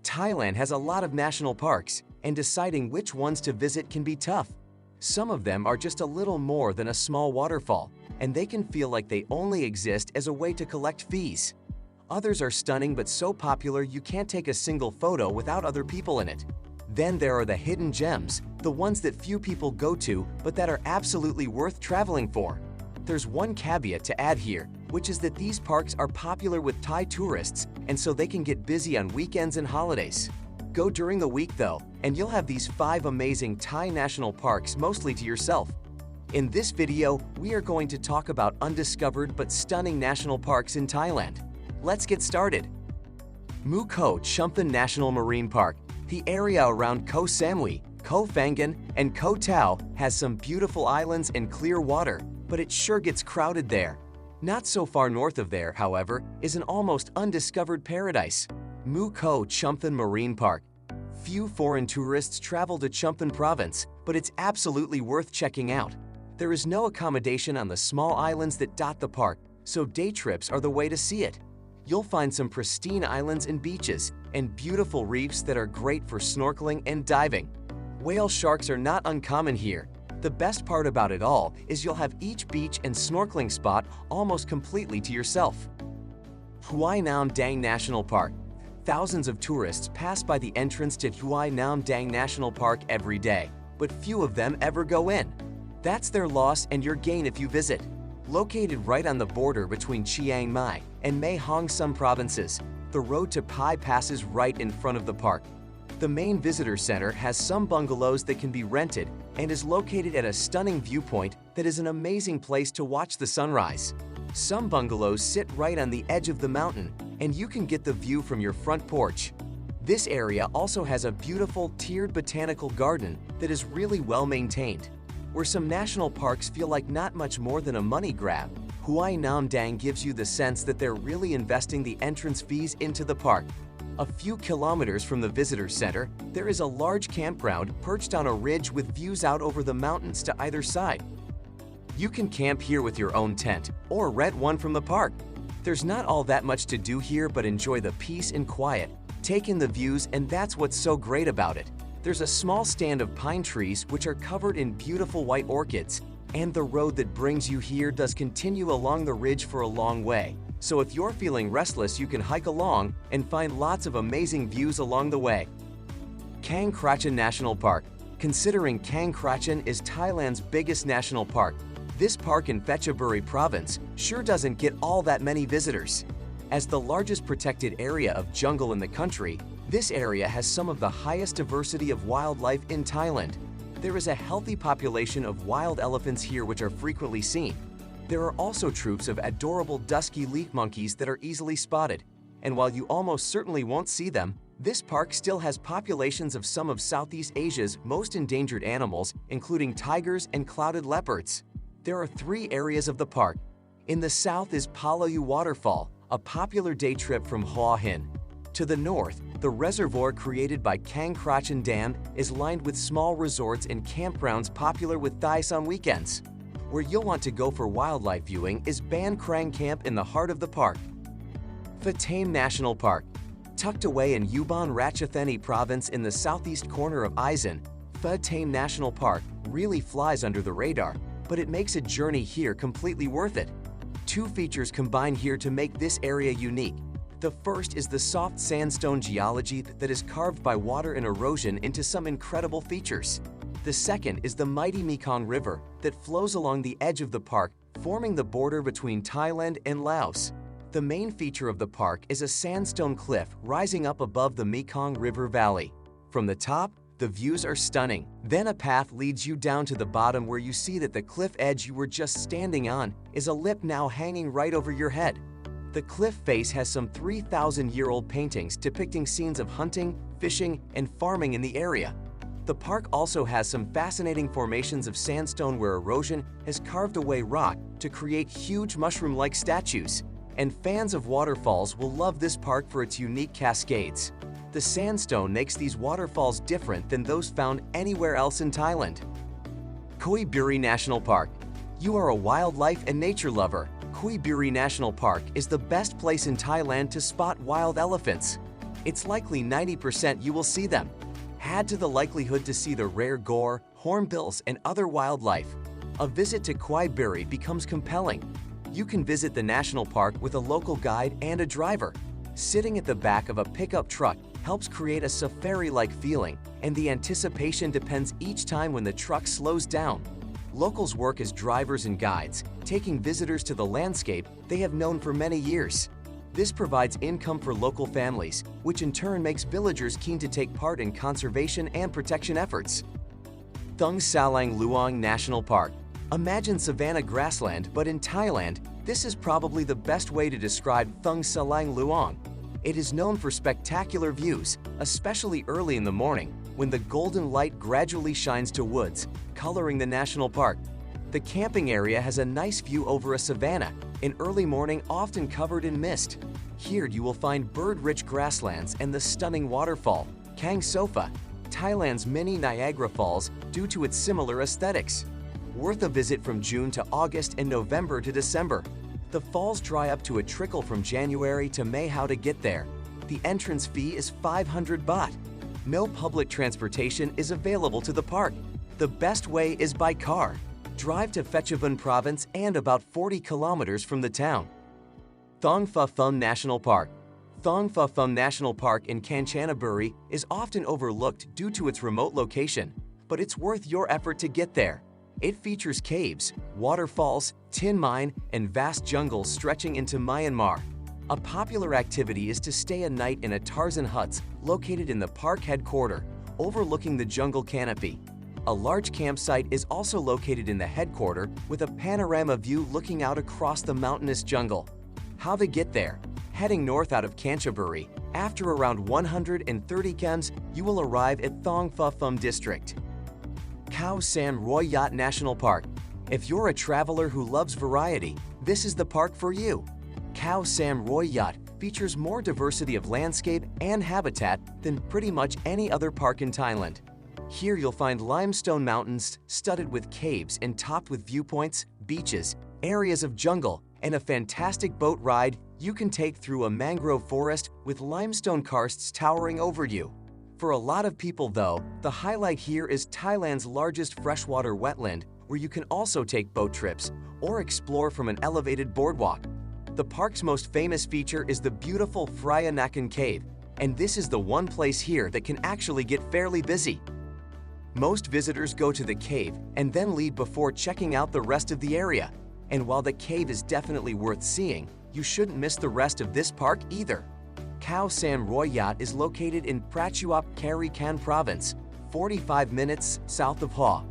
Thailand has a lot of national parks, and deciding which ones to visit can be tough. Some of them are just a little more than a small waterfall, and they can feel like they only exist as a way to collect fees. Others are stunning but so popular you can't take a single photo without other people in it. Then there are the hidden gems, the ones that few people go to but that are absolutely worth traveling for. There's one caveat to add here, which is that these parks are popular with Thai tourists, and so they can get busy on weekends and holidays. Go during the week though, and you'll have these 5 amazing Thai national parks mostly to yourself. In this video, we are going to talk about undiscovered but stunning national parks in Thailand. Let's get started. Ko Chumphon National Marine Park. The area around Ko Sam Roi Yot, Ko Phangan, and Ko Tao has some beautiful islands and clear water, but it sure gets crowded there. Not so far north of there, however, is an almost undiscovered paradise, Ko Chumphon Marine Park. Few foreign tourists travel to Chumphon province, but it's absolutely worth checking out. There is no accommodation on the small islands that dot the park, so day trips are the way to see it. You'll find some pristine islands and beaches, and beautiful reefs that are great for snorkeling and diving. Whale sharks are not uncommon here. The best part about it all is you'll have each beach and snorkeling spot almost completely to yourself. Huai Nam Dang National Park. Thousands of tourists pass by the entrance to Huai Nam Dang National Park every day, but few of them ever go in. That's their loss and your gain if you visit. Located right on the border between Chiang Mai and Mae Hong Son provinces, the road to Pai passes right in front of the park. The main visitor center has some bungalows that can be rented and is located at a stunning viewpoint that is an amazing place to watch the sunrise. Some bungalows sit right on the edge of the mountain, and you can get the view from your front porch. This area also has a beautiful tiered botanical garden that is really well maintained. Where some national parks feel like not much more than a money grab, Huai Nam Dang gives you the sense that they're really investing the entrance fees into the park. A few kilometers from the visitor center, there is a large campground perched on a ridge with views out over the mountains to either side. You can camp here with your own tent or rent one from the park. There's not all that much to do here but enjoy the peace and quiet, take in the views, and that's what's so great about it. There's a small stand of pine trees which are covered in beautiful white orchids, and the road that brings you here does continue along the ridge for a long way. So if you're feeling restless, you can hike along and find lots of amazing views along the way. Kaeng Krachan National Park. Considering Kaeng Krachan is Thailand's biggest national park, this park in Phetchaburi province sure doesn't get all that many visitors. As the largest protected area of jungle in the country, this area has some of the highest diversity of wildlife in Thailand. There is a healthy population of wild elephants here which are frequently seen. There are also troops of adorable dusky leaf monkeys that are easily spotted. And while you almost certainly won't see them, this park still has populations of some of Southeast Asia's most endangered animals, including tigers and clouded leopards. There are 3 areas of the park. In the south is Palayu Waterfall, a popular day trip from Hua Hin. To the north, the reservoir created by Kaeng Krachan Dam is lined with small resorts and campgrounds popular with Thais on weekends. Where you'll want to go for wildlife viewing is Ban Krang Camp in the heart of the park. Pha Taem National Park. Tucked away in Ubon Ratchathani province in the southeast corner of Isan, Pha Taem National Park really flies under the radar, but it makes a journey here completely worth it. 2 features combine here to make this area unique. The first is the soft sandstone geology that is carved by water and erosion into some incredible features. The second is the mighty Mekong River that flows along the edge of the park, forming the border between Thailand and Laos. The main feature of the park is a sandstone cliff rising up above the Mekong River Valley. From the top, the views are stunning. Then a path leads you down to the bottom where you see that the cliff edge you were just standing on is a lip now hanging right over your head. The cliff face has some 3,000-year-old paintings depicting scenes of hunting, fishing, and farming in the area. The park also has some fascinating formations of sandstone where erosion has carved away rock to create huge mushroom-like statues. And fans of waterfalls will love this park for its unique cascades. The sandstone makes these waterfalls different than those found anywhere else in Thailand. Kui Buri National Park. You are a wildlife and nature lover. Kui Buri National Park is the best place in Thailand to spot wild elephants. it's likely 90% you will see them. Add to the likelihood to see the rare gore, hornbills, and other wildlife. A visit to Kui Buri becomes compelling. You can visit the national park with a local guide and a driver. Sitting at the back of a pickup truck helps create a safari-like feeling, and the anticipation depends each time when the truck slows down. Locals work as drivers and guides, taking visitors to the landscape they have known for many years. This provides income for local families, which in turn makes villagers keen to take part in conservation and protection efforts. Thung Salaeng Luang National Park. Imagine savanna grassland, but in Thailand, this is probably the best way to describe Thung Salaeng Luang. It is known for spectacular views, especially early in the morning, when the golden light gradually shines to woods, coloring the national park. The camping area has a nice view over a savanna, in early morning often covered in mist. Here you will find bird-rich grasslands and the stunning waterfall, Kaeng Krachan, Thailand's mini Niagara Falls, due to its similar aesthetics. Worth a visit from June to August and November to December. The falls dry up to a trickle from January to May. How to get there? The entrance fee is 500 baht. No public transportation is available to the park. The best way is by car. Drive to Pha Taem province and about 40 kilometers from the town. Thong Pha Phum National Park. Thong Pha Phum National Park in Kanchanaburi is often overlooked due to its remote location, but it's worth your effort to get there. It features caves, waterfalls, tin mine, and vast jungles stretching into Myanmar. A popular activity is to stay a night in a Tarzan huts located in the park headquarters, overlooking the jungle canopy. A large campsite is also located in the headquarters with a panorama view looking out across the mountainous jungle. How to get there? Heading north out of Kanchanaburi, after around 130 km, you will arrive at Thong Pha Phum district. Khao Sam Roi Yot National Park. If you're a traveler who loves variety, this is the park for you. Khao Sam Roi Yot features more diversity of landscape and habitat than pretty much any other park in Thailand. Here you'll find limestone mountains studded with caves and topped with viewpoints, beaches, areas of jungle, and a fantastic boat ride you can take through a mangrove forest with limestone karsts towering over you. For a lot of people though, the highlight here is Thailand's largest freshwater wetland, where you can also take boat trips or explore from an elevated boardwalk. The park's most famous feature is the beautiful Phra Nakhon Cave, and this is the one place here that can actually get fairly busy. Most visitors go to the cave and then leave before checking out the rest of the area. And while the cave is definitely worth seeing, you shouldn't miss the rest of this park either. Khao Sam Roi Yot is located in Pha Taem province, 45 minutes south of Hoa.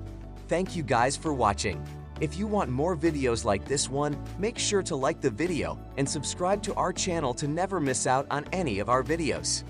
Thank you guys for watching. If you want more videos like this one, make sure to like the video and subscribe to our channel to never miss out on any of our videos.